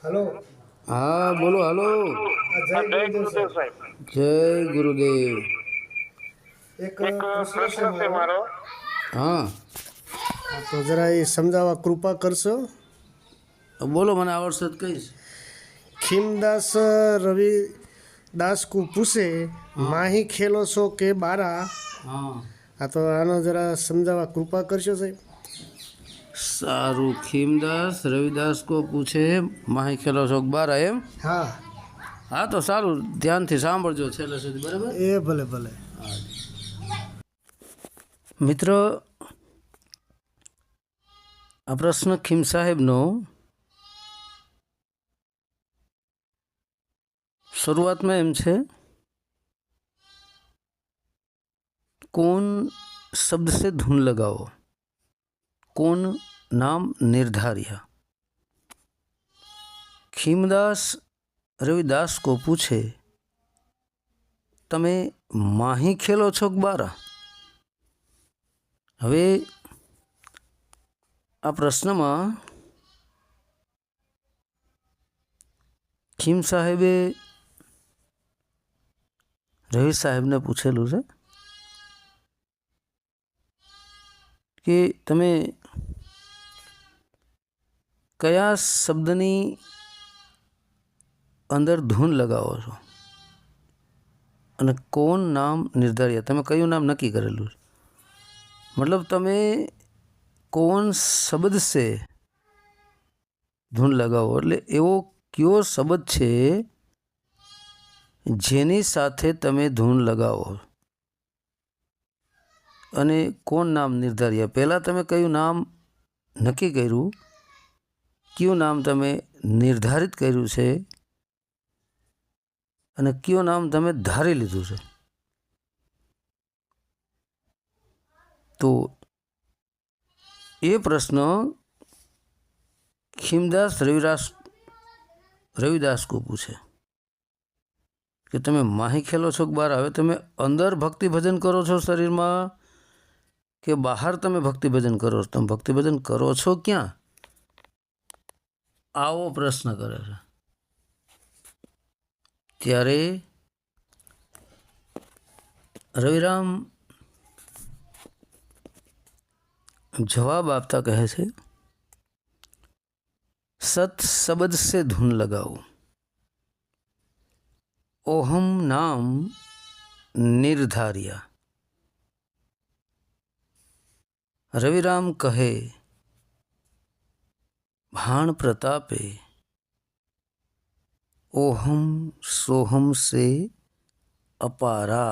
Hello. હા બોલો. હાલો. જય જય ગુરુદેવ ગુરુદેવ સાહેબ. સાહેબ. જય ગુરુદેવ. એક એક પ્રશ્ન છે પ્રશ્ન છે મારો. મારો. હા હા, તો જરા એ સમજાવવા કૃપા કરશો. બોલો, મને આવડશે તો કહીશ. ખીમદાસ રવિદાસ કો પૂછે માહી ખેલો છો કે બારા. હા હા, તો આનો જરા સમજાવવા કૃપા કરશો સાહેબ. સારું. ખીમદાસ રવિદાસ કો પૂછે માહી ખેલો શોક બારા, એમ? હા. હા, તો સારું, ધ્યાનથી સાંભળજો છેલ્લે સુધી, બરાબર? એ ભલે ભલે. મિત્ર, આ પ્રશ્ન ખીમ સાહેબનો શરૂઆતમાં એમ છે, कौन शब्द से धुन लगाओ, कौन नाम निर्धारिया। खीमदास रविदास को पूछे, तमे माही खेलो छो કે બારા? હવે આ પ્રશ્નમાં ખીમ સાહેબે રવિ સાહેબને પૂછેલું છે કે તમે કયા શબ્દની અંદર ધૂન લગાવો છો અને કોણ નામ નિર્ધારિયા, તમે કયું નામ નક્કી કરેલું છે? મતલબ તમે કોણ શબ્દ સે ધૂન લગાવો, એટલે એવો કયો શબ્દ છે જેની સાથે તમે ધૂન લગાવો અને કોણ નામ નિર્ધારિયા. પહેલાં તમે કયું નામ નક્કી કર્યું, કયું નામ તમે નિર્ધારિત કર્યું છે અને કયું નામ તમે ધારી લીધું છે. તો એ પ્રશ્ન ખીમદાસ રવિદાસ કો પૂછે કે તમે માહી ખેલો છો કે બહાર. હવે તમે અંદર ભક્તિ ભજન કરો છો શરીરમાં કે બહાર તમે ભક્તિ ભજન કરો છો? તમે ભક્તિ ભજન કરો છો ક્યાં? આવો પ્રશ્ન કરે છે. ત્યારે રવિરામ જવાબ આપતા કહે છે, સત શબ્દ से धुन लगाओ, ओहम नाम निर्धारिया। रविराम कहे, भाण प्रतापे ओहम सोहम से अपारा।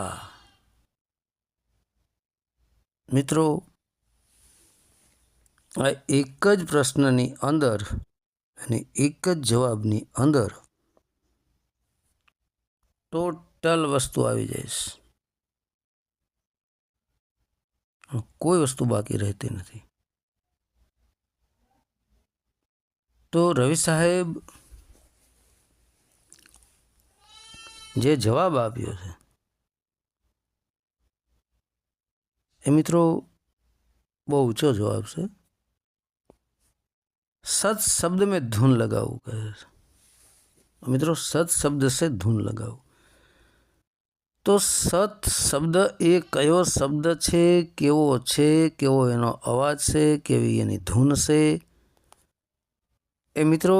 મિત્રો, આ એક જ પ્રશ્નની અંદર અને એક જ જવાબની અંદર ટોટલ વસ્તુ આવી જાય છે, કોઈ વસ્તુ બાકી રહેતી નથી. તો રવિ સાહેબ જે જવાબ આપ્યો છે એ મિત્રો બહુ ઊંચો જવાબ છે. सत शब्द में धुन लगाओ કહે છે. મિત્રો, સત શબ્દ સે ધૂન લગાવો. તો સત શબ્દ એ કયો શબ્દ છે, કેવો છે, કેવો એનો અવાજ છે, કેવી એની ધૂન છે, એ મિત્રો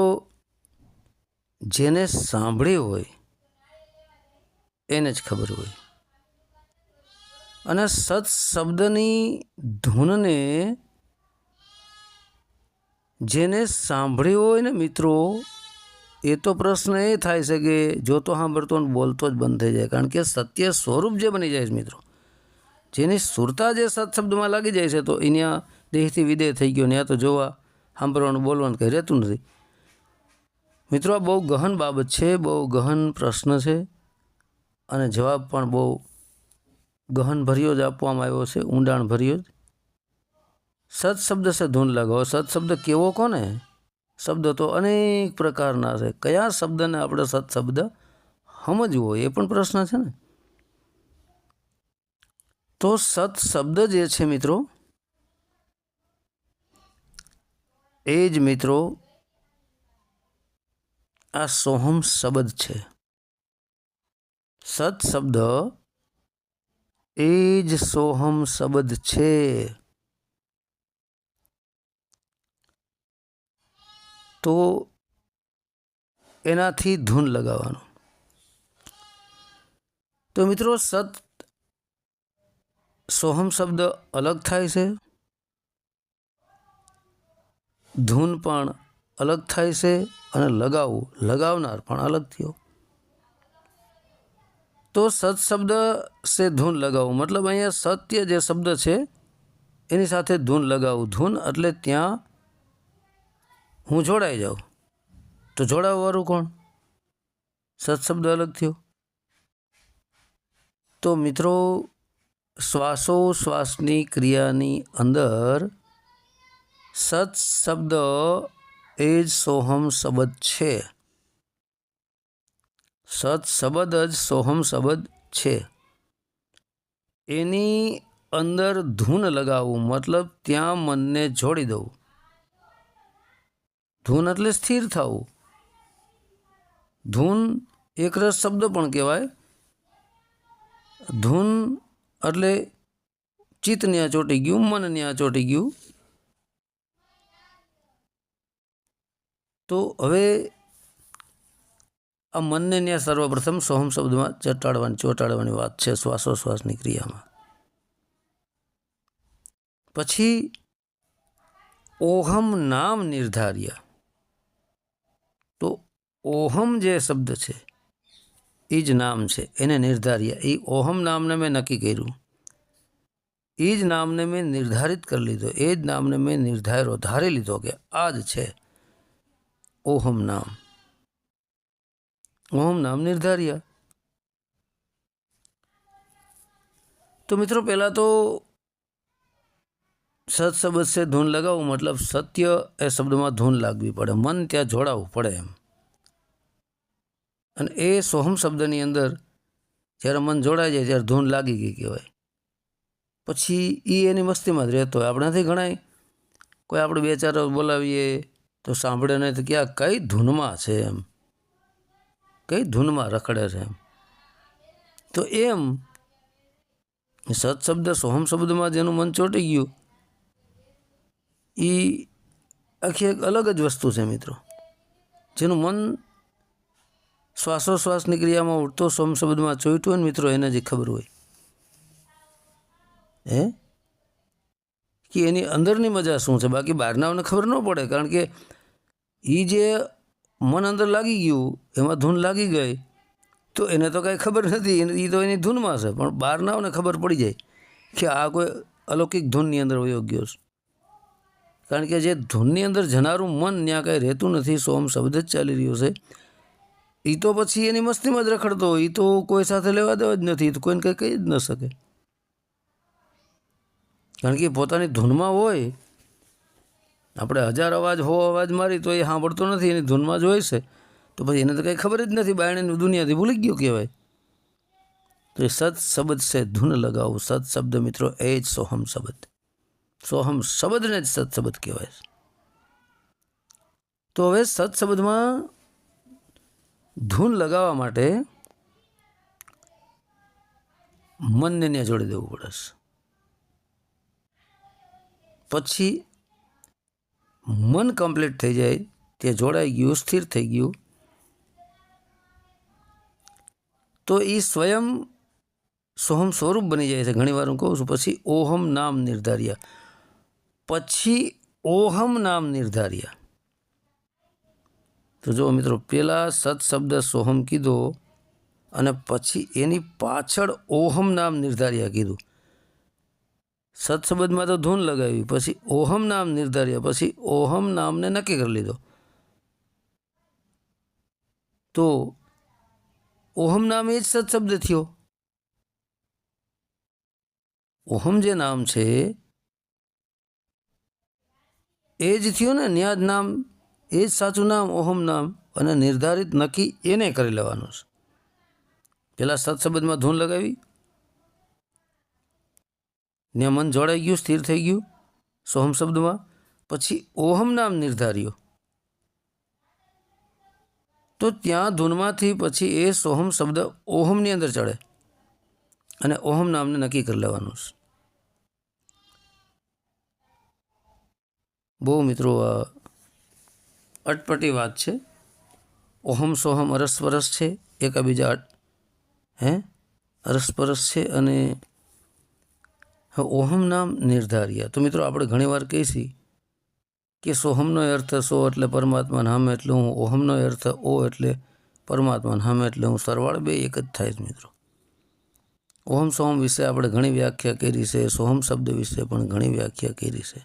જેને સાંભળ્યું હોય એને જ ખબર હોય. અને સત શબ્દની ધૂનને જેને સાંભળ્યું હોય ને મિત્રો, એ તો પ્રશ્ન એ થાય છે કે જોતો સાંભળતો ને બોલતો જ બંધ થઈ જાય. કારણ કે સત્ય સ્વરૂપ જે બની જાય છે મિત્રો, જેની સુરતા જે સત શબ્દમાં લાગી જાય છે, તો અહીંયા દેહથી વિદેહ થઈ ગયો ને આ તો જોવા સાંભળવાનું બોલવાનું કંઈ રહેતું નથી. મિત્રો, આ બહુ ગહન બાબત છે, બહુ ગહન પ્રશ્ન છે અને જવાબ પણ બહુ ગહન ભર્યો જ આપવામાં આવ્યો છે, ઊંડાણ ભર્યો જ. સત શબ્દ સે ધૂન લગાવો. સત શબ્દ કેવો કોને? શબ્દ તો અનેક પ્રકારના છે. કયા શબ્દને આપણે સત શબ્દ સમજવો એ પણ પ્રશ્ન છે ને. તો સત શબ્દ જે છે મિત્રો, એ જ મિત્રો આ સોહમ શબ્દ છે. સત શબ્દ એ જ સોહમ શબ્દ છે. તો એનાથી ધૂન લગાવવાનું. તો મિત્રો સત સોહમ શબ્દ અલગ થાય છે, ધૂન પણ અલગ થાય છે, અને લગાવનાર પણ અલગ થયો. તો સત શબ્દ સે ધૂન લગાવું મતલબ અહીંયા સત્ય જે શબ્દ છે એની સાથે ધૂન લગાવું. ધૂન એટલે ત્યાં હું જોડાઈ જાઉં. તો જોડાવવાળું કોણ? સત શબ્દ અલગ થયો. તો મિત્રો શ્વાસોશ્વાસની ક્રિયાની અંદર સત શબ્દ એ જ સોહમ શબ્દ છે. સત શબ્દ જ સોહમ શબ્દ છે. એની અંદર ધૂન લગાવવું મતલબ ત્યાં મનને જોડી દઉં. ધૂન એટલે સ્થિર થવું. ધૂન એકરસ શબ્દ પણ કહેવાય. ધૂન એટલે ચિત્ત ન્યા ચોંટી ગયું, મન ન્યા ચોંટી ગયું. તો હવે આ મનને ન્યા સર્વપ્રથમ સોહમ શબ્દમાં ચોંટાડવાની વાત છે શ્વાસોશ્વાસની ક્રિયામાં. પછી ઓહમ નામ નિર્ધાર્ય. તો ઓહમ જે શબ્દ છે એ જ નામ છે, એને નિર્ધાર્ય. એ ઓહમ નામને મેં નક્કી કર્યું, એ જ નામને મેં નિર્ધારિત કરી લીધો, એ જ નામને મેં ધારી લીધો કે આ જ છે ઓહમ નામ. ઓહમ નામ નિર્ધાર્ય. તો મિત્રો પહેલાં તો સત શબ્દ છે ધૂન લગાવવું મતલબ સત્ય એ શબ્દમાં ધૂન લાગવી પડે, મન ત્યાં જોડાવવું પડે એમ. અને એ સોહમ શબ્દની અંદર જ્યારે મન જોડાઈ જાય ત્યારે ધૂન લાગી ગઈ કહેવાય. પછી એ એની મસ્તીમાં જ રહેતો હોય. આપણે નથી ગણાય કોઈ આપણે બે ચાર બોલાવીએ તો સાંભળે નહીં તો ક્યાં કઈ ધૂનમાં છે એમ, કઈ ધૂનમાં રખડે છે એમ. તો એમ સત શબ્દ સોહમ શબ્દમાં જેનું મન ચોંટી ગયું એ આખી એક અલગ જ વસ્તુ છે મિત્રો. જેનું મન શ્વાસોશ્વાસની ક્રિયામાં ઉઠતો સોહમ શબ્દમાં ચોંટ્યું હોય ને મિત્રો એને જ ખબર હોય કે એની અંદરની મજા શું છે. બાકી બહારનાઓને ખબર ન પડે, કારણ કે એ જે મન અંદર લાગી ગયું એમાં ધૂન લાગી ગઈ તો એને તો કાંઈ ખબર નથી, એ તો એની ધૂનમાં છે. પણ બહારનાઓને ખબર પડી જાય કે આ કોઈ અલૌકિક ધૂનની અંદર વયો ગયો છે. કારણ કે જે ધૂનની અંદર જનારું મન ત્યાં કાંઈ રહેતું નથી, સોહમ શબ્દ જ ચાલી રહ્યો છે. એ તો પછી એની મસ્તીમાં જ રખડતો હોય, એ તો કોઈ સાથે લેવા દેવા જ નથી, એ તો કોઈને કંઈ કહી જ ન શકે. કારણ કે પોતાની ધૂનમાં હોય. આપણે 1000 અવાજ 100 અવાજ મારી તો એ સાંભળતો નથી, એની ધૂનમાં જ હોય છે. તો પછી એને તો કંઈ ખબર જ નથી, બાયણની દુનિયાથી ભૂલી ગયો કહેવાય. તો એ સત શબ્દ છે ધૂન લગાવું. સત શબ્દ મિત્રો એ જ સોહમ શબ્દ. સોહમ શબ્દને જ સત શબ્દ કહેવાય. તો હવે સત શબ્દમાં ધૂન લગાવવા માટે મનને ત્યાં જોડી દેવું પડે. પછી મન કમ્પ્લીટ થઈ જાય, તે જોડાઈ ગયું, સ્થિર થઈ ગયું, તો એ સ્વયં સોહમ સ્વરૂપ બની જાય છે. ઘણી વાર હું કહું છું. પછી ઓહમ નામ નિર્ધાર્ય. પછી ઓહમ નામ નિર્ધાર્ય. તો જો મિત્રો પેલા સત શબ્દ સોહમ કીધો અને પછી એની પાછળ ઓહમ નામ નિર્ધાર્ય કીધું. સત શબ્દમાં તો ધૂન લગાવી, પછી ઓહમ નામ નિર્ધાર્ય, પછી ઓહમ નામને નક્કી કરી લીધો. તો ઓહમ નામ એ જ સત શબ્દ થયો. ઓહમ જે નામ છે એ જ થયું ને, ન્યાજ નામ એ જ સાચું નામ ઓહમ નામ. અને નિર્ધારિત નક્કી એને કરી લેવાનું છે. પેલા સત શબ્દમાં ધૂન લગાવી, ને મન જોડાઈ ગયું, સ્થિર થઈ ગયું સોહમ શબ્દમાં. પછી ઓહમ નામ નિર્ધાર્યો. તો ત્યાં ધૂનમાંથી પછી એ સોહમ શબ્દ ઓહમની અંદર ચડે અને ઓહમ નામને નક્કી કરી લેવાનું છે. બહુ મિત્રો આ અટપટી વાત છે. ઓહમ સોહમ અરસપરસ છે, એકાબીજા અરસપરસ છે. અને ઓહમ નામ નિર્ધાર્યા. તો મિત્રો આપણે ઘણીવાર કહીશી કે સોહમનો અર્થ સો એટલે પરમાત્મા હામે એટલે હું, ઓહમનો અર્થ ઓ એટલે પરમાત્મા હામે એટલે હું, સરવાળે બે એક જ થાય છે મિત્રો. ઓહમ સોહમ વિશે આપણે ઘણી વ્યાખ્યા કરી છે, સોહમ શબ્દ વિશે પણ ઘણી વ્યાખ્યા કરી છે.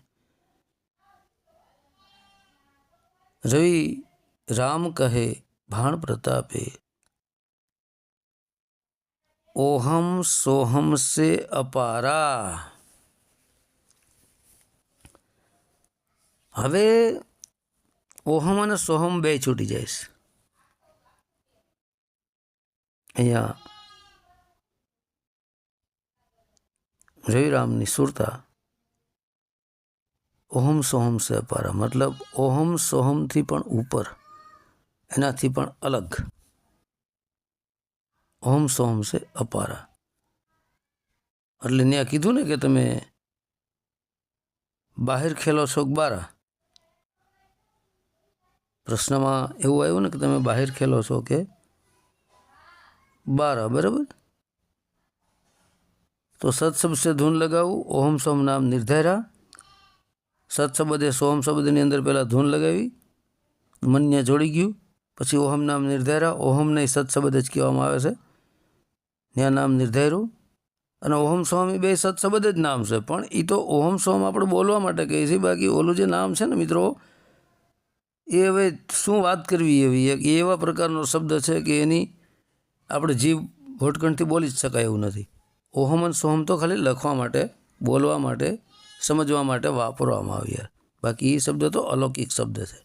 રવિ રામ કહે ભાણ પ્રતાપે, ઓહમ સોહમ સે અપારા. હવે ઓહમ અને સોહમ બે છૂટી જાય છે. અહીંયા રવિરામની સુરતા ઓહમ સોહમ સે અપારા, મતલબ ઓહમ સોહમથી પણ ઉપર, એનાથી પણ અલગ. ઓહમ સોહમ સે અપારા એટલે ત્યાં કીધું ને કે તમે બહાર ખેલો છો બારા. પ્રશ્નમાં એવું આવ્યું ને કે તમે બહાર ખેલો છો કે બારા, બરાબર. તો સત શબ્દ સે ધૂન લગાવું, ઓહમ સોહમ નામ નિર્ધાર્યા. સત શબ્દે સોહમ શબ્દની અંદર પહેલાં ધૂન લગાવી, મન્ય જોડી ગયું, પછી ઓહમ નામ નિર્ધાર્યા. ઓહમ નહીં સત શબ્દ જ કહેવામાં આવે છે, ત્યાં નામ નિર્ધાર્યું. અને ઓહમ સોહમ એ બે સત શબ્દ જ નામ છે, પણ એ તો ઓહમ સોહમ આપણે બોલવા માટે કહીએ છીએ. બાકી ઓલું જે નામ છે ને મિત્રો, એ હવે શું વાત કરવી એવી, એક એવા પ્રકારનો શબ્દ છે કે એની આપણે જીભ હોટકંઠથી બોલી જ શકાય એવું નથી. ઓહમ અને સોહમ તો ખાલી લખવા માટે, બોલવા માટે, સમજવા માટે વાપરવામાં આવ્યા. બાકી એ શબ્દ તો અલૌકિક શબ્દ છે.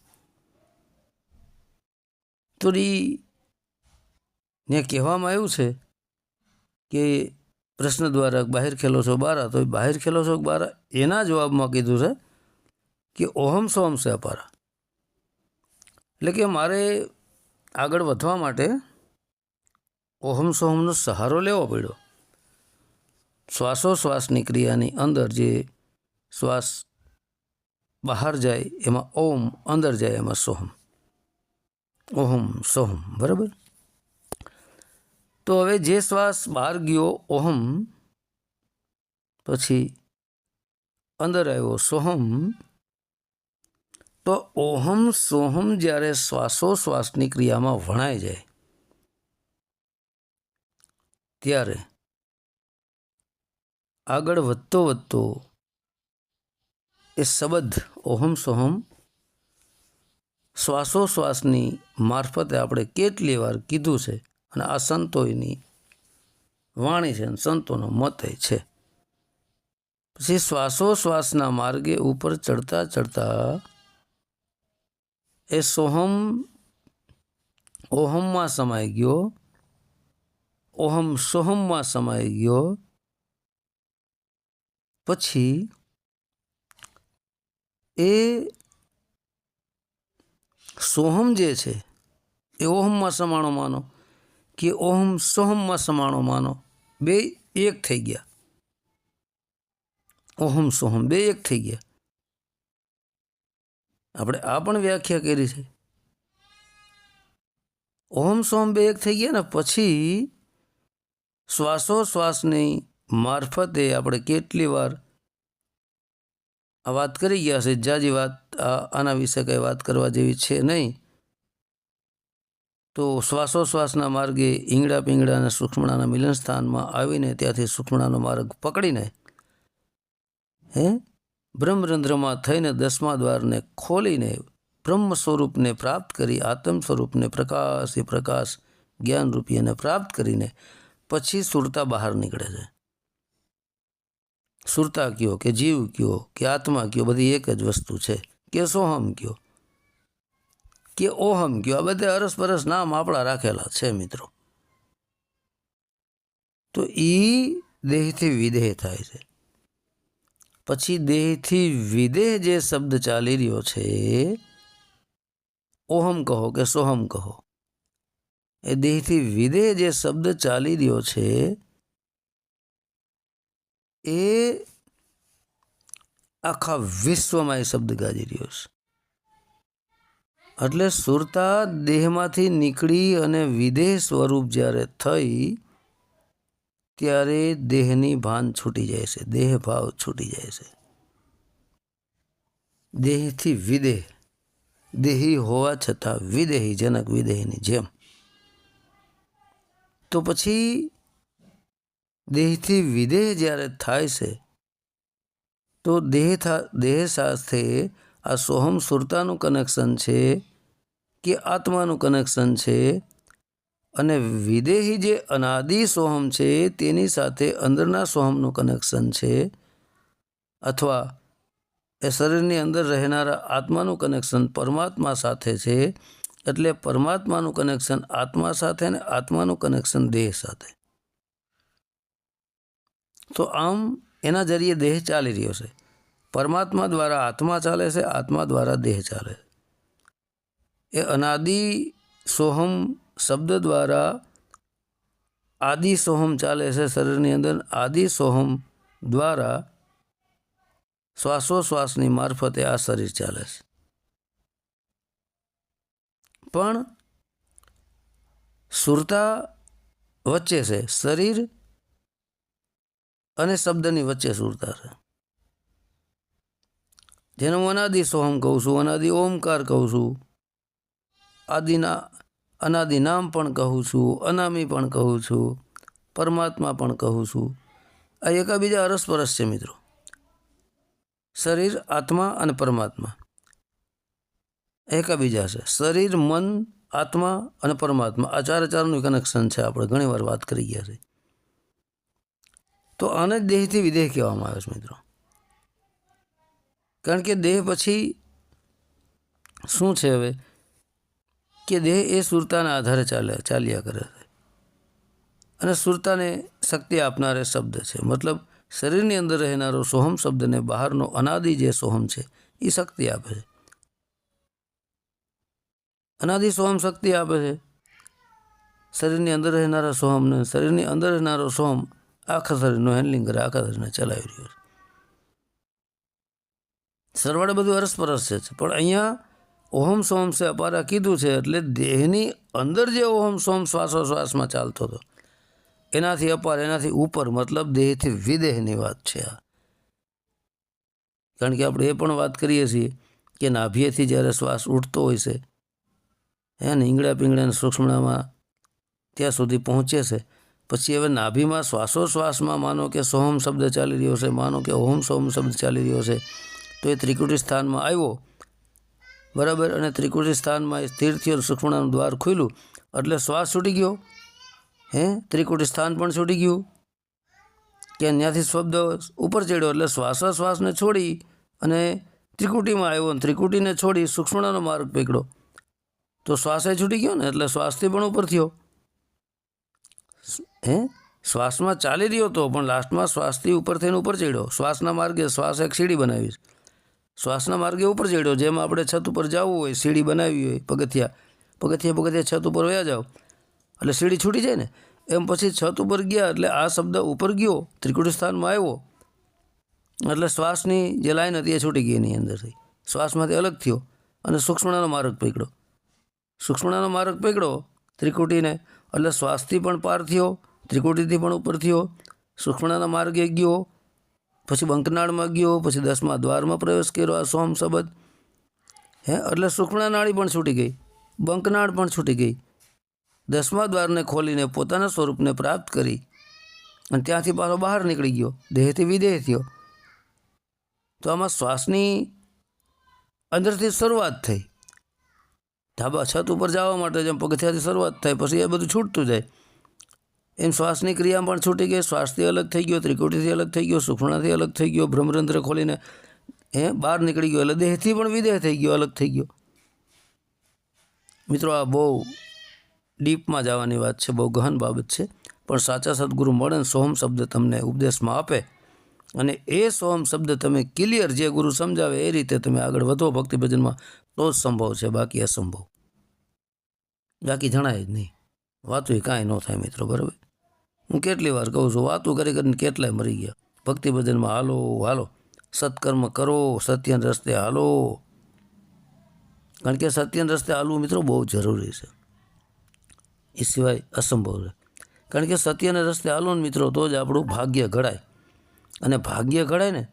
તો ને કહેવામાં આવ્યું છે કે પ્રશ્ન દ્વારા બહાર ખેલો છો બારા, તો બહાર ખેલો છો બારા એના જવાબમાં કીધું છે કે ઓહમ સોહમ સે અપારા. એટલે કે મારે આગળ વધવા માટે ઓહમ સોહમનો સહારો લેવો પડ્યો. શ્વાસોશ્વાસની ક્રિયાની અંદર જે શ્વાસ બહાર જાય એમાં ઓમ, અંદર જાય એમાં સોહમ, ઓહમ સોહમ, બરાબર. તો હવે જે શ્વાસ બહાર ગયો ઓહમ, પછી અંદર આવ્યો સોહમ, તો ઓહમ સોહમ જ્યારે શ્વાસોશ્વાસની ક્રિયામાં વણાઈ જાય ત્યારે આગળ વધતો વધતો એ શબ્દ ઓહમ સોહમ શ્વાસોશ્વાસની મારફતે આપણે કેટલી વાર કીધું છે. અને આ સંતોની વાણી છે, સંતોનો મત છે. પછી શ્વાસોશ્વાસના માર્ગે ઉપર ચડતા ચડતા એ સોહમ ઓહમમાં સમાઈ ગયો, ઓહમ સોહમમાં સમાઈ ગયો. પછી એ સોહમ જે છે એ ઓહમમાં સમાણો માનો કે ઓહમ સોહમમાં સમાણો માનો, બે એક થઈ ગયા. ઓહમ સોહમ બે એક થઈ ગયા. આપણે આ પણ વ્યાખ્યા કરી છે. ઓહમ સોહમ બે એક થઈ ગયા ને પછી શ્વાસોશ્વાસની મારફતે આપણે કેટલી વાર આ વાત કરી ગયા છે. જાજી વાત આના વિશે કંઈ વાત કરવા જેવી છે નહીં. તો શ્વાસોશ્વાસના માર્ગે ઈંગડા પિંગળાના સૂક્ષ્મણાના મિલન સ્થાનમાં આવીને ત્યાંથી સૂક્ષ્મણાનો માર્ગ પકડીને બ્રહ્મરંધ્રમાં થઈને 10મા દ્વારને ખોલીને બ્રહ્મ સ્વરૂપને પ્રાપ્ત કરી, આત્મ સ્વરૂપને પ્રકાશ એ પ્રકાશ જ્ઞાનરૂપી એને પ્રાપ્ત કરીને પછી સુરતા બહાર નીકળે છે. સુરતા કયો કે જીવ કયો કે આત્મા કયો, બધી એક જ વસ્તુ છે. કે સોહમ કયો કે ઓહમ કયો, આ બધા અરસપરસ નામ આપણા રાખેલા છે મિત્રો. તો એ દેહથી વિદેહ થાય છે. પછી દેહથી વિદેહ જે શબ્દ ચાલી રહ્યો છે, ઓહમ કહો કે સોહમ કહો, એ દેહથી વિદેહ જે શબ્દ ચાલી રહ્યો છે એ આખા વિશ્વમાં એ શબ્દ ગાજી રહ્યો છે. એટલે સુરતા દેહમાંથી નીકળી અને વિદેહ સ્વરૂપ જ્યારે થઈ ત્યારે દેહની ભાન છૂટી જાય છે, દેહ ભાવ છૂટી જાય છે. દેહથી વિદેહ, દેહી હોવા છતાં વિદેહી, જનક વિદેહીની જેમ. તો પછી દેહથી વિદેહ જ્યારે થાય છે તો દેહ સાથે આ સોહમ સુરતાનું કનેક્શન છે કે આત્માનું કનેક્શન છે, અને વિદેહી જે અનાદિ સોહમ છે તેની સાથે અંદરના સોહમનું કનેક્શન છે, અથવા એ શરીરની અંદર રહેનારા આત્માનું કનેક્શન પરમાત્મા સાથે છે. એટલે પરમાત્માનું કનેક્શન આત્મા સાથે અને આત્માનું કનેક્શન દેહ સાથે. તો આમ એના જરીએ દેહ ચાલી રહ્યો છે. પરમાત્મા દ્વારા આત્મા ચાલે છે, આત્મા દ્વારા દેહ ચાલે છે. એ અનાદિ સોહમ શબ્દ દ્વારા આદિ સોહમ ચાલે છે શરીરની અંદર. આદિ સોહમ દ્વારા શ્વાસોશ્વાસની મારફતે આ શરીર ચાલે છે. પણ સુરતા વચ્ચે છે, શરીર અને શબ્દની વચ્ચે સુરતા છે, જેને હું અનાદિ સોહમ કહું છું, અનાદિ ઓમકાર કહું છું, અનાદિ નામ પણ કહું છું, અનામી પણ કહું છું, પરમાત્મા પણ કહું છું. આ એકાબીજા અરસપરસ છે મિત્રો. શરીર, આત્મા અને પરમાત્મા એકાબીજા છે. શરીર, મન, આત્મા અને પરમાત્મા, આ ચારનું કનેક્શન છે. આપણે ઘણી વાર વાત કરી ગયા છે. તો આને જ દેહથી વિદેહ કહેવામાં આવે છે મિત્રો. કારણ કે દેહ પછી શું છે હવે કે દેહ એ સુરતાના આધારે ચાલ્યા કરે છે, અને સુરતાને શક્તિ આપનાર શબ્દ છે. મતલબ શરીરની અંદર રહેનારો સોહમ શબ્દને બહારનો અનાદિ જે સોહમ છે એ શક્તિ આપે છે. અનાદિ સોહમ શક્તિ આપે છે શરીરની અંદર રહેનારા સોહમને. શરીરની અંદર રહેનારો સોહમ આખા શરીરનું હેન્ડલિંગ કરે, આખા શરીરને ચલાવી રહ્યો છે. સરવાળે બધું અરસપરસ છે. પણ અહીંયા ઓહમ સોહમ સે અપારા કીધું છે એટલે દેહની અંદર જે ઓહમ સોહમ શ્વાસોશ્વાસમાં ચાલતો હતો એનાથી અપાર, એનાથી ઉપર, મતલબ દેહથી વિદેહની વાત છે આ. કારણ કે આપણે એ પણ વાત કરીએ છીએ કે નાભિએથી જ્યારે શ્વાસ ઉઠતો હોય છે ને ઈંગડા પીંગળાના સૂક્ષ્મણામાં ત્યાં સુધી પહોંચે છે. પછી હવે નાભીમાં શ્વાસોશ્વાસમાં માનો કે સોહમ શબ્દ ચાલી રહ્યો છે, માનો કે ઓહમ સોહમ શબ્દ ચાલી રહ્યો છે, તો એ ત્રિકુટી સ્થાનમાં આવ્યો, બરાબર. અને ત્રિકુટી સ્થાનમાં એ સ્થિર થયો, સૂક્ષ્મણાનું દ્વાર ખુલ્યું એટલે શ્વાસ છૂટી ગયો. ત્રિકુટી સ્થાન પણ છૂટી ગયું કે ત્યાંથી શબ્દ ઉપર ચડ્યો એટલે શ્વાસોશ્વાસને છોડી અને ત્રિકુટીમાં આવ્યો, અને ત્રિકુટીને છોડી સૂક્ષ્મણાનો માર્ગ પકડ્યો તો શ્વાસે છૂટી ગયો ને, એટલે શ્વાસથી પણ ઉપર થયો. શ્વાસમાં ચાલી રહ્યો હતો પણ લાસ્ટમાં શ્વાસથી ઉપર થઈને ઉપર ચડ્યો. શ્વાસના માર્ગે શ્વાસ એક સીડી બનાવી, શ્વાસના માર્ગે ઉપર ચડ્યો. જેમ આપણે છત ઉપર જવું હોય, સીડી બનાવી હોય, પગથિયા છત ઉપર વયા જાઓ એટલે સીડી છૂટી જાય ને, એમ પછી છત ઉપર ગયા એટલે આ શબ્દ ઉપર ગયો, ત્રિકુટી સ્થાનમાં આવ્યો એટલે શ્વાસની જે લાઈન હતી એ છૂટી ગઈ એની અંદરથી, શ્વાસમાંથી અલગ થયો અને સૂક્ષ્મણાનો માર્ગ પકડ્યો. સૂક્ષ્મણાનો માર્ગ પકડ્યો ત્રિકુટીને એટલે શ્વાસથી પણ પાર થયો, ત્રિકુટીથી પણ ઉપર થયો, સૂક્ષ્મણાના માર્ગે ગયો, પછી બંકનાળમાં ગયો, પછી 10મા દ્વારમાં પ્રવેશ કર્યો આ સોહમ શબ્દ. એટલે સૂક્ષ્મણા નાળી પણ છૂટી ગઈ, બંકનાળ પણ છૂટી ગઈ. 10મા દ્વારને ખોલીને પોતાના સ્વરૂપને પ્રાપ્ત કરી અને ત્યાંથી પાછો બહાર નીકળી ગયો, દેહથી વિદેહ થયો. તો આમાં શ્વાસની અંદરથી શરૂઆત થઈ. ધાબા છત ઉપર જવા માટે જેમ પગથિયાથી શરૂઆત થાય પછી એ બધું છૂટતું જાય, એમ શ્વાસની ક્રિયા પણ છૂટી ગઈ. શ્વાસથી અલગ થઈ ગયો, ત્રિકુટીથી અલગ થઈ ગયો, સૂક્ષ્મણાથી અલગ થઈ ગયો, બ્રહ્મરંધ્ર ખોલીને બહાર નીકળી ગયો એટલે દેહથી પણ વિદેહ થઈ ગયો, અલગ થઈ ગયો. મિત્રો આ બહુ ડીપમાં જવાની વાત છે, બહુ ગહન બાબત છે. પણ સાચા સદગુરુ મળે ને સોહમ શબ્દ તમને ઉપદેશમાં આપે અને એ સોહમ શબ્દ તમે ક્લિયર જે ગુરુ સમજાવે એ રીતે તમે આગળ વધો ભક્તિ ભજનમાં, તો જ સંભવ છે, બાકી અસંભવ, બાકી જણાય જ નહીં. વાતું કાંઈ ન થાય મિત્રો. બરાબર, હું કેટલી વાર કહું છું, વાતું કરી કરીને કેટલાય મરી ગયા. ભક્તિ ભજનમાં હાલો હાલો, સત્કર્મ કરો, સત્યના રસ્તે હાલો. કારણ કે સત્યના રસ્તે હાલવું મિત્રો બહુ જરૂરી છે, એ સિવાય અસંભવ છે. કારણ કે સત્યના રસ્તે હાલો ને મિત્રો, તો જ આપણું ભાગ્ય ઘડાય. અને ભાગ્ય ઘડાય ને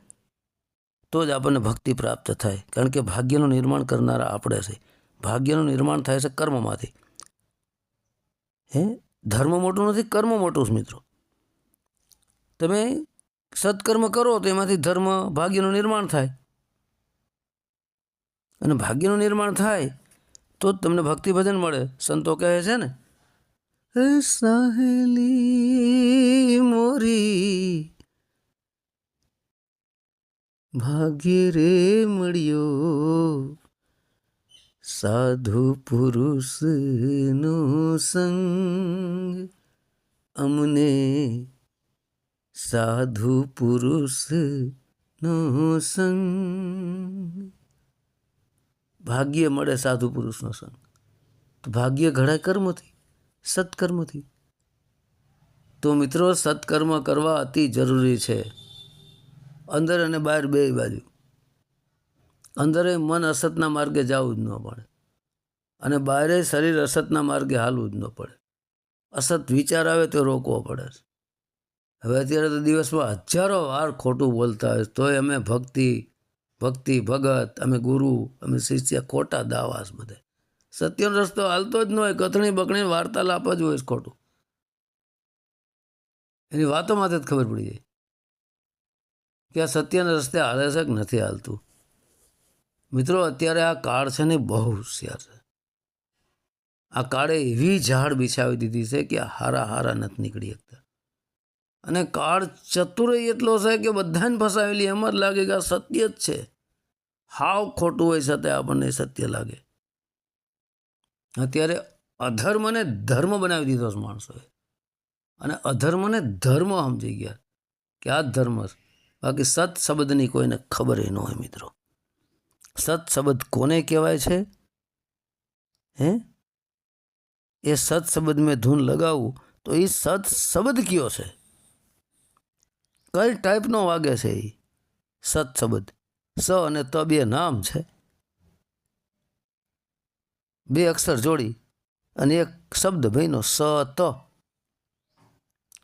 તો જ આપણને ભક્તિ પ્રાપ્ત થાય. કારણ કે ભાગ્યનું નિર્માણ કરનારા આપણે છે. ભાગ્યનું નિર્માણ થાય છે કર્મમાંથી. ધર્મ મોટું નથી, કર્મ મોટું છે મિત્રો. તમે સત્કર્મ કરો તો એમાંથી ધર્મ ભાગ્યનું નિર્માણ થાય, અને ભાગ્યનું નિર્માણ થાય તો જ તમને ભક્તિ ભજન મળે. સંતો કહે છે ને, સાહેલી મોરી ભાગ્ય રે મળ્યો, સાધુ પુરુષનો સંગ, અમને સાધુ પુરુષનો સંગ. ભાગ્ય મળે સાધુ પુરુષનો સંગ. તો ભાગ્ય ઘડાય કર્મથી, સત્કર્મથી. તો મિત્રો સત્કર્મ કરવા અતિ જરૂરી છે, અંદર અને બહાર બે બાજુ. અંદરે મન અસતના માર્ગે જવું જ ન પડે, અને બહારે શરીર અસતના માર્ગે હાલવું જ ન પડે. અસત વિચાર આવે તો રોકવો પડે. હવે અત્યારે તો દિવસમાં હજારો વાર ખોટું બોલતા હોય, તોય અમે ભક્તિ ભગત, અમે ગુરુ, અમે શિષ્ય, ખોટા દાવાસ બધે. સત્યનો રસ્તો હાલતો જ ન હોય, કથણી બકણી વાર્તાલાપ જ હોય ખોટું. એની વાતોમાંથી જ ખબર પડી જાય કે આ સત્યના રસ્તે હાલે છે કે નથી હાલતું. મિત્રો અત્યારે આ કાળ છે ને બહુ હોશિયાર છે. આ કાળે એવી ઝાડ બિછાવી દીધી છે કે હારા નથી નીકળી શકતા. અને કાળ ચતુરય એટલો છે કે બધાને ફસાવેલી એમ જ લાગે કે આ સત્ય જ છે. હાવ ખોટું હોય છતાં આપણને સત્ય લાગે. અત્યારે અધર્મને ધર્મ બનાવી દીધો છે માણસોએ, અને અધર્મને ધર્મ સમજી ગયા કે આ જ ધર્મ છે. બાકી સત શબ્દની કોઈને ખબર ન હોય મિત્રો. સત શબ્દ કોને કહેવાય છે? એ સત શબ્દ મેં ધૂન લગાવું તો એ સત શબ્દ કયો છે? કઈ ટાઈપનો વાગે છે એ સત શબ્દ? સ અને ત બે નામ છે, બે અક્ષર જોડી અને એક શબ્દ ભાઈનો સ ત.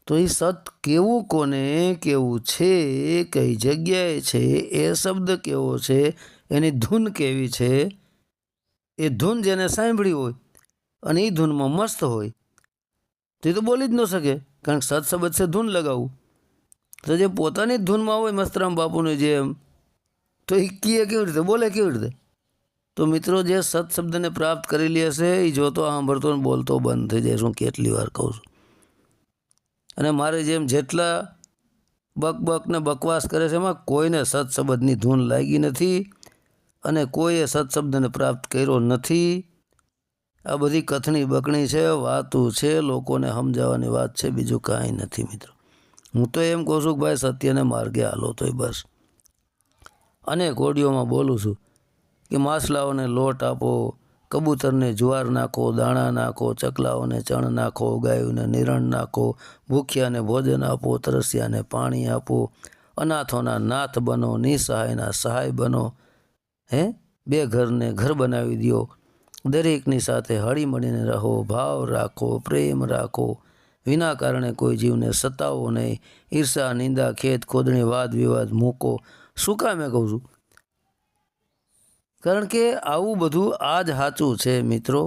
તો એ સત કેવું કોને કેવું છે, કઈ જગ્યાએ છે, એ શબ્દ કેવો છે, એની ધૂન કેવી છે, એ ધૂન જેને સાંભળી હોય અને એ ધૂનમાં મસ્ત હોય તે તો બોલી જ ન શકે. કારણ કે સત શબ્દ છે ધૂન લગાવું. તો જે પોતાની જ ધૂનમાં હોય મસ્તરામ બાપુની જેમ, તો એ કીએ કેવી રીતે, બોલે કેવી રીતે? તો મિત્રો જે સત શબ્દને પ્રાપ્ત કરેલી હશે એ જોતો સાંભળતો ને બોલતો બંધ થઈ જાય. હું કેટલી વાર કહું છું. અને મારે જેમ જેટલા બક ને બકવાસ કરે છે એમાં કોઈને સત શબ્દની ધૂન લાગી નથી, અને કોઈએ સત શબ્દને પ્રાપ્ત કર્યો નથી. આ બધી કથણી બકણી છે, વાતું છે, લોકોને સમજાવવાની વાત છે, બીજું કાંઈ નથી મિત્રો. હું તો એમ કહું છું કે ભાઈ સત્યને માર્ગે હાલો તોય બસ. અનેક ઓડિયોમાં બોલું છું કે માછલાઓને લોટ આપો, કબૂતરને જુવાર નાખો, દાણા નાખો, ચકલાઓને ચણ નાખો, ગાયોને નિરણ નાખો, ભૂખ્યાને ભોજન આપો, તરસ્યાને પાણી આપો, અનાથોના નાથ બનો, નિસહાયના સહાય બનો. બે ઘરને ઘર બનાવી દો, દરેકની સાથે હળીમળીને રહો, ભાવ રાખો, પ્રેમ રાખો, વિના કારણે કોઈ જીવને સતાવો નહીં, ઈર્ષા નિંદા ખેત ખોદણી વાદ વિવાદ મૂકો. શું કામ મેં કહું છું? કારણ કે આવું બધું આ જ સાચું છે મિત્રો.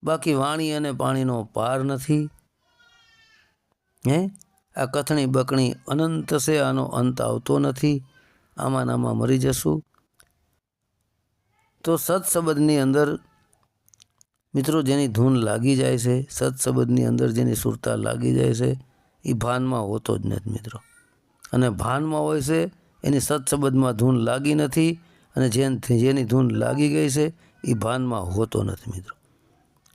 બાકી વાણી અને પાણીનો પાર નથી. આ કથણી બકણી અનંત છે, આનો અંત આવતો નથી. આમાં મરી જશું. તો સત શબ્દની અંદર મિત્રો જેની ધૂન લાગી જાય છે, સત શબ્દની અંદર જેની સુરતા લાગી જાય છે, એ ભાનમાં હોતો જ નથી મિત્રો. અને ભાનમાં હોય છે એની સત શબ્દમાં ધૂન લાગી નથી, અને જેની ધૂન લાગી ગઈ છે એ ભાનમાં હોતો નથી મિત્રો.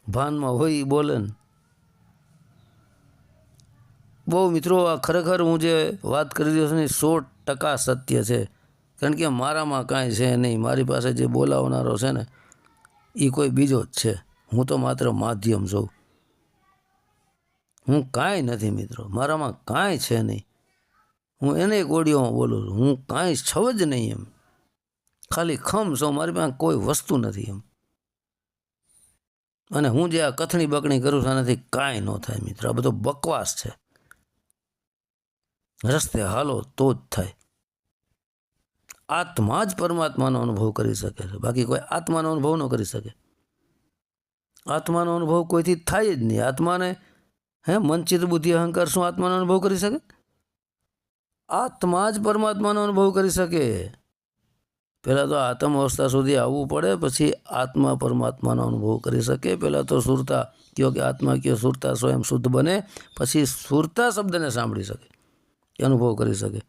ભાનમાં હોય એ બોલે ને. બહુ મિત્રો આ ખરેખર હું જે વાત કરી રહ્યો છું ને 100% સત્ય છે. કારણ કે મારામાં કાંઈ છે નહીં, મારી પાસે જે બોલાવનારો છે ને એ કોઈ બીજો જ છે. હું તો માત્ર માધ્યમ છું. હું કાંઈ નથી મિત્રો, મારામાં કાંઈ છે નહીં. હું એને એક ઓડિયોમાં બોલું છું, હું કાંઈ છવ જ નહીં એમ, ખાલી ખમ છું, મારી પાસે કોઈ વસ્તુ નથી એમ. અને હું જે આ કથણી બકણી કરું છું આનાથી કાંઈ ન થાય મિત્રો, આ બધો બકવાસ છે. રસ્તે હાલો તો જ થાય. આત્મા જ પરમાત્માનો અનુભવ કરી શકે છે, બાકી કોઈ આત્માનો અનુભવ ન કરી શકે. આત્માનો અનુભવ કોઈથી થાય જ નહીં. આત્માને મનચિત બુદ્ધિ અહંકાર શું આત્માનો અનુભવ કરી શકે? આત્મા જ પરમાત્માનો અનુભવ કરી શકે. પહેલાં તો આત્મ અવસ્થા સુધી આવવું પડે, પછી આત્મા પરમાત્માનો અનુભવ કરી શકે. પહેલાં તો સુરતા કયો કે આત્મા કયો સુરતા સ્વયં શુદ્ધ બને, પછી સુરતા શબ્દને સાંભળી શકે, અનુભવ કરી શકે.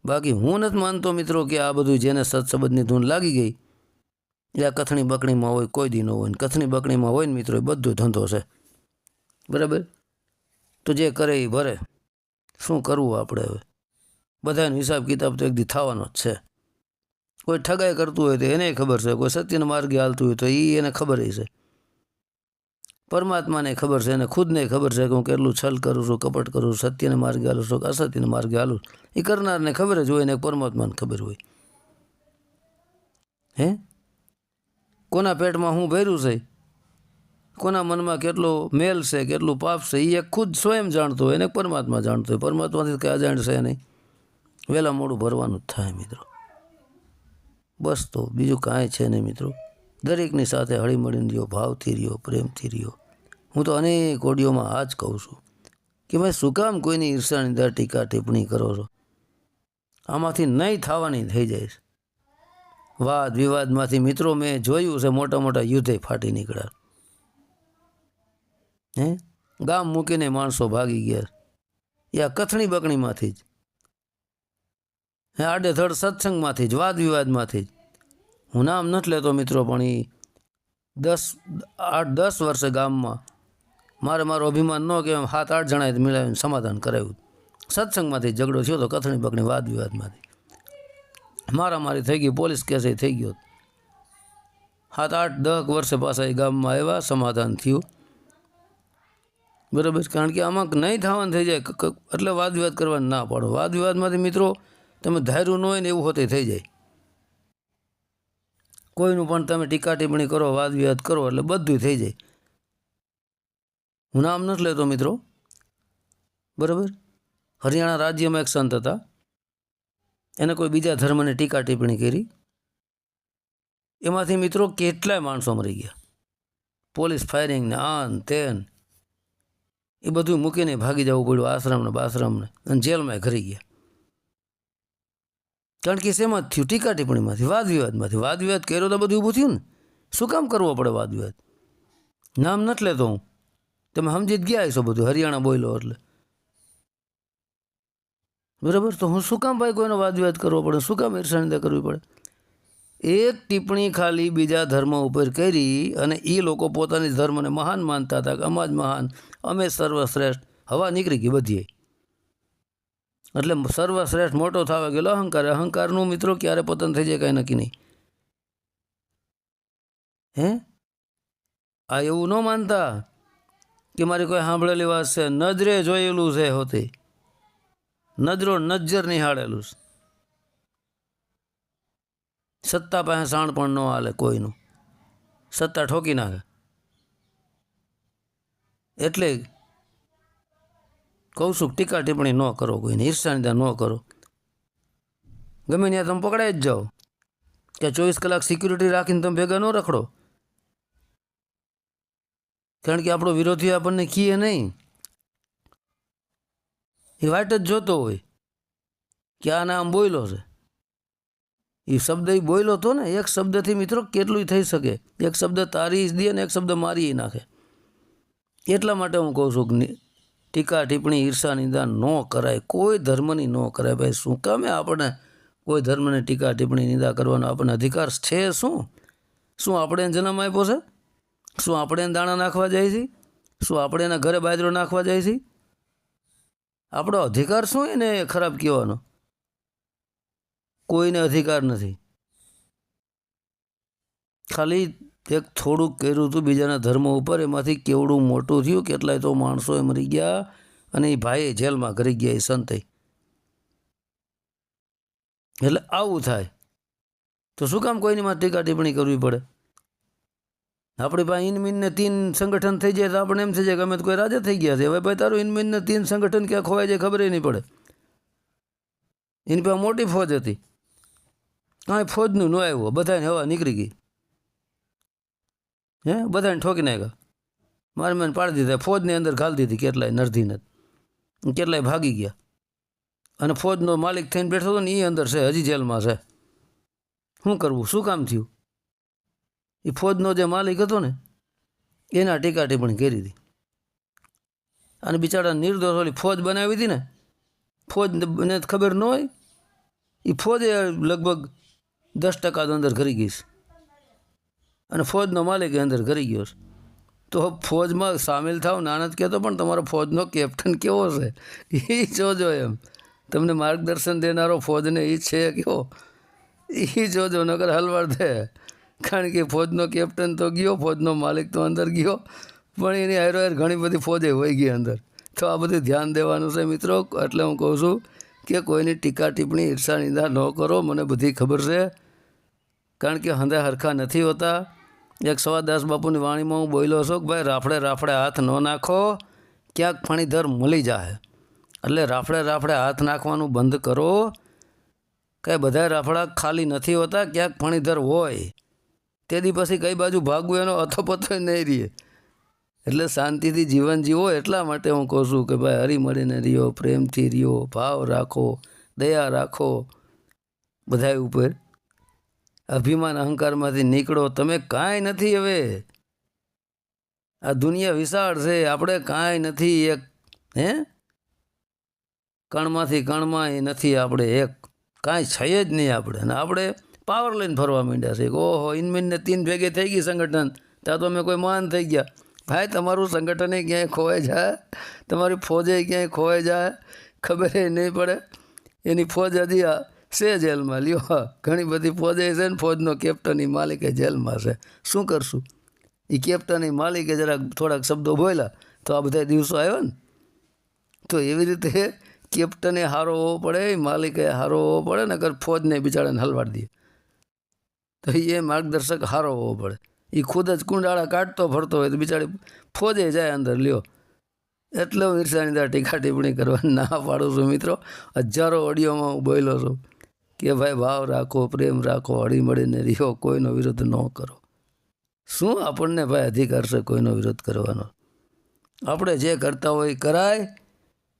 બાકી હું નથી માનતો મિત્રો કે આ બધું જેને સત્સંબંધની ધૂન લાગી ગઈ એ આ કથણી બકણીમાં હોય, કોઈ દી ન હોય. કથણી બકણીમાં હોય ને મિત્રો એ બધો ધંધો છે, બરાબર? તો જે કરે એ ભરે. શું કરવું આપણે હવે? બધાનો હિસાબ કિતાબ તો એક દી થવાનો જ છે. કોઈ ઠગાઈ કરતું હોય તો એને ખબર છે, કોઈ સત્યના માર્ગે હાલતું હોય તો એને ખબર છે. પરમાત્માને ખબર છે, એને ખુદને ખબર છે કે હું કેટલું છલ કરું છું, કપટ કરું છું, સત્યના માર્ગે હાલું છું કે અસત્યના માર્ગે હાલું. એ કરનારને ખબર જ હોય ને પરમાત્માને ખબર હોય. કોના પેટમાં હું ભર્યું છે, કોના મનમાં કેટલો મેલ છે, કેટલું પાપ છે, એ ખુદ સ્વયં જાણતો હોય, એને પરમાત્મા જાણતો હોય. પરમાત્માથી કંઈ અજાણ છે નહીં. વહેલા મોડું ભરવાનું જ થાય મિત્રો. બસ તો બીજું કાંઈ છે નહીં મિત્રો. દરેકની સાથે હળીમળીને રહ્યો, ભાવથી રહ્યો, પ્રેમથી રહ્યો. હું તો અનેક ઓડિયોમાં આ જ કહું છું કે ભાઈ શું કામ કોઈની ઈર્ષા નિંદા ટીકા ટિપ્પણી કરો છો? આમાંથી નહીં થવાની થઈ જાય છે. વાદ વિવાદમાંથી મિત્રો મેં જોયું છે મોટા મોટા યુદ્ધે ફાટી નીકળ્યા. ગામ મૂકીને માણસો ભાગી ગયા એ આ કથણી બકણીમાંથી જ, આડેધડ સત્સંગમાંથી જ, વાદ વિવાદમાંથી જ. હું નામ નથી લેતો મિત્રો, પણ એ 8-10 વર્ષે ગામમાં મારો અભિમાન ન કે 7-8 જણાએ મિલાવીને સમાધાન કરાવ્યું. સત્સંગમાંથી ઝઘડો થયો તો, કથણી બકણી વાદ વિવાદમાંથી મારામારી થઈ ગઈ, પોલીસ કેસ થઈ ગયો. 7-8-10 વર્ષે પાછા એ ગામમાં આવ્યા, સમાધાન થયું, બરાબર? કારણ કે આમાં નહીં થવાનું થઈ જાય એટલે વાદ વિવાદ કરવાની ના પાડો. વાદ વિવાદમાંથી મિત્રો તમે ધાર્યું ન હોય ને એવું હોતે થઈ જાય. કોઈનું પણ તમે ટીકા ટિપ્પણી કરો, વાદ વિવાદ કરો એટલે બધું થઈ જાય. હું નામ નથી લેતો મિત્રો, બરાબર? હરિયાણા રાજ્યમાં એક સંત હતા, એને કોઈ બીજા ધર્મને ટીકા ટિપ્પણી કરી, એમાંથી મિત્રો કેટલાય માણસો મરી ગયા. પોલીસ ફાયરિંગ ને આન તેન એ બધું મૂકીને ભાગી જવું પડ્યું આશ્રમને બાશ્રમને, અને જેલમાં ઘરી ગયા. કારણ કે શેમાં થયું? ટીકા ટિપ્પણીમાંથી, વાદ વિવાદમાંથી. વાદ વિવાદ કર્યો તો બધું ઊભું થયું ને. શું કામ કરવો પડે વાદ વિવાદ? નામ નથી લેતો હું, તમે સમજી જ ગયા છો બધું. હરિયાણા બોલ્યો એટલે, બરાબર? તો હું શું કામ ભાઈ કોઈનો વાદ વિવાદ કરવો પડે? શું કામ ઈર્ષા નિંદા કરવી પડે? એક ટિપ્પણી ખાલી બીજા ધર્મ ઉપર કરી અને એ લોકો પોતાની ધર્મને મહાન માનતા હતા કે અમાજ મહાન, અમે સર્વશ્રેષ્ઠ. હવા નીકળી ગઈ બધી. એટલે સર્વશ્રેષ્ઠ મોટો થવા ગયેલો અહંકાર. અહંકારનું મિત્રો ક્યારે પતન થઈ જાય કાંઈ નક્કી નહીં. આ એવું ન માનતા કે મારી કોઈ સાંભળેલી વાત છે, નજરે જોયેલું છે હોતી, નજરો નજર નિહાળેલું છે. સત્તા પાસે સાણ પણ ન હાલે કોઈનું, સત્તા ઠોકી નાખે. એટલે કહું છું ટીકા ટિપ્પણી ન કરો, કોઈને ઈર્ષા નિંદા ન કરો. ગમે ત્યાં તમે પકડાઈ જ જાઓ કે 24 કલાક સિક્યુરિટી રાખીને તમે ભેગા ન રખડો. કારણ કે આપણો વિરોધી આપણને કીએ નહીં, એ વાટ જ જોતો હોય કે આ નામ બોયલો છે. એ શબ્દ એ બોયલો હતો ને, એક શબ્દથી મિત્રો કેટલું થઈ શકે. એક શબ્દ તારી દે ને એક શબ્દ મારી નાખે. એટલા માટે હું કહું છું કે ટીકા ટિપ્પણી ઈર્ષા નિંદા ન કરાય, કોઈ ધર્મની ન કરાય. ભાઈ શું કામે આપણને કોઈ ધર્મને ટીકા ટિપ્પણી નિંદા કરવાનો આપણને અધિકાર છે? શું આપણે એને જન્મ આપ્યો છે? શું આપણે એને દાણા નાખવા જાય છે? શું આપણે એના ઘરે બાજરો નાખવા જાય છે? આપણો અધિકાર શું એને ખરાબ કહેવાનો? કોઈને અધિકાર નથી. ખાલી એક થોડુંક કર્યું હતું બીજાના ધર્મ ઉપર, એમાંથી કેવડું મોટું થયું, કેટલાય તો માણસોએ મરી ગયા અને એ ભાઈએ જેલમાં કરી ગયા એ સંતે. એટલે આવું થાય તો શું કામ કોઈની માં ટીકા ટિપ્પણી કરવી પડે? આપણી પાસે ઇનમીન ને 3 સંગઠન થઈ જાય તો આપણે એમ થઈ જાય કે અમે તો કોઈ રાજા થઈ ગયા છે. હવે ભાઈ તારું ઇનમીન ને 3 સંગઠન ક્યાં ખોવાય જાય ખબર નહીં પડે. એની પાસે મોટી ફોજ હતી, કાંઈ ફોજનું ન આવ્યો, બધાને હવા નીકળી ગઈ, બધાને ઠોકી નાખ્યા, મારી મને પાડી દીધા, ફોજની અંદર ઘાલી દીધી કેટલાય નરધીને, કેટલાય ભાગી ગયા. અને ફોજનો માલિક થઈને બેઠો હતો ને એ અંદર છે, હજી જેલમાં છે. શું કરવું? શું કામ થયું? એ ફોજનો જે માલિક હતો ને એના ટીકા ટિપ્પણી કરી હતી. અને બિચારા નિર્દોષ ઓલી ફોજ બનાવી હતી ને, ફોજને ખબર ન હોય, એ ફોજે લગભગ 10% અંદર ઘરી ગઈ છે અને ફોજનો માલિક અંદર ઘરી ગયો છે. તો ફોજમાં સામેલ થાવ નાનત કહેતો, પણ તમારો ફોજનો કેપ્ટન કેવો છે એ જોજો. એમ તમને માર્ગદર્શન દેનારો ફોજને એ છે કેવો એ જોજો, નકર હલવાડ દે. કારણ કે ફોજનો કેપ્ટન તો ગયો, ફોજનો માલિક તો અંદર ગયો, પણ એની હારો ઘણી બધી ફોજે હોઈ ગઈ અંદર. તો આ બધું ધ્યાન દેવાનું છે મિત્રો. એટલે હું કહું છું કે કોઈની ટીકા ટિપ્પણી ઈર્ષા નિંદા ન કરો. મને બધી ખબર છે, કારણ કે હંધા હરખા નથી હોતા. એક સવાદાસ બાપુની વાણીમાં હું બોલ્યો છું કે ભાઈ રાફડે રાફડે હાથ ન નાખો, ક્યાંક ફણીધર મળી જાય. એટલે રાફડે રાફડે હાથ નાખવાનું બંધ કરો. કાંઈ બધા રાફડા ખાલી નથી હોતા, ક્યાંક ફણીધર હોય. તેથી પછી કઈ બાજુ ભાગવું એનો અથોપથો નહીં રહીએ. એટલે શાંતિથી જીવન જીવો. એટલા માટે હું કહું છું કે ભાઈ હરી મળીને રહ્યો, પ્રેમથી રહ્યો, ભાવ રાખો, દયા રાખો બધા ઉપર. અભિમાન અહંકારમાંથી નીકળો. તમે કાંઈ નથી હવે. આ દુનિયા વિશાળ છે, આપણે કાંઈ નથી. એક કણમાંથી કણમાં એ નથી આપણે એક, કાંઈ છે જ નહીં આપણે. અને આપણે પાવર લઈને ફરવા માંડ્યા છે. ઓહો, ઇનમીનને 3 ભેગે થઈ ગઈ સંગઠન, ત્યાં તો અમે કોઈ મહાન થઈ ગયા. ભાઈ તમારું સંગઠને ક્યાંય ખોવાઈ જાય, તમારી ફોજે ક્યાંય ખોવાઈ જાય, ખબર નહીં પડે. એની ફોજ હજી છે જેલમાં. લ્યો, ઘણી બધી ફોજે છે ને, ફોજનો કેપ્ટન એ માલિકે જેલમાં છે. શું કરશું? એ કેપ્ટન એ માલિકે જરાક થોડાક શબ્દો બોલ્યા તો આ બધા દિવસો આવ્યા ને. તો એવી રીતે કેપ્ટને હારો હોવો પડે, માલિકે હારો હોવો પડે, નકર ફોજને બિચારાને હલવાડી દે. તો એ માર્ગદર્શક હારો હોવો પડે. એ ખુદ જ કુંડાળા કાઢતો ફરતો હોય તો બિચારી ફોજે જાય અંદર. લ્યો, એટલે હું ઈર્ષાની અંદર ટીકા ટિપ્પણી કરવાની ના પાડું છું મિત્રો. હજારો ઓડિયોમાં હું બોલ્યો છું કે ભાઈ ભાવ રાખો, પ્રેમ રાખો, હળી મળીને રહ્યો, કોઈનો વિરોધ ન કરો. શું આપણને ભાઈ અધિકાર છે કોઈનો વિરોધ કરવાનો? આપણે જે કરતા હોય કરાય,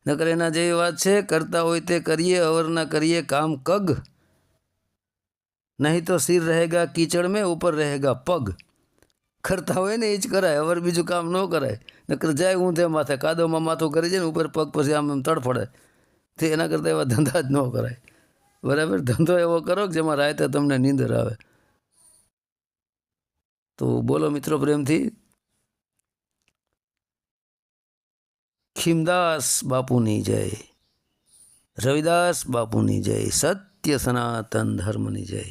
નકર એના જેવી વાત છે, કરતા હોય તે કરીએ, અવરના કરીએ કામ કગ, નહીં તો સિર રહેગા કીચડ મેં, ઉપર રહેગા પગ. કરતા હોય ને એ જ કરાય, અવર બીજું કામ ન કરાય. નકર જાય ઊંધે માથે કાદવમાં માથું કરી જાય ને ઉપર પગ પછી આમ તડફડે. તે એના કરતાં એવા ધંધા જ ન કરાય. બરાબર? ધંધો એવો કરો કે જેમાં રાતે તમને નીંદર આવે. તો બોલો મિત્રો પ્રેમથી. ખીમદાસ બાપુની જય, રવિદાસ બાપુની જય, સત્ય સનાતન ધર્મની જય.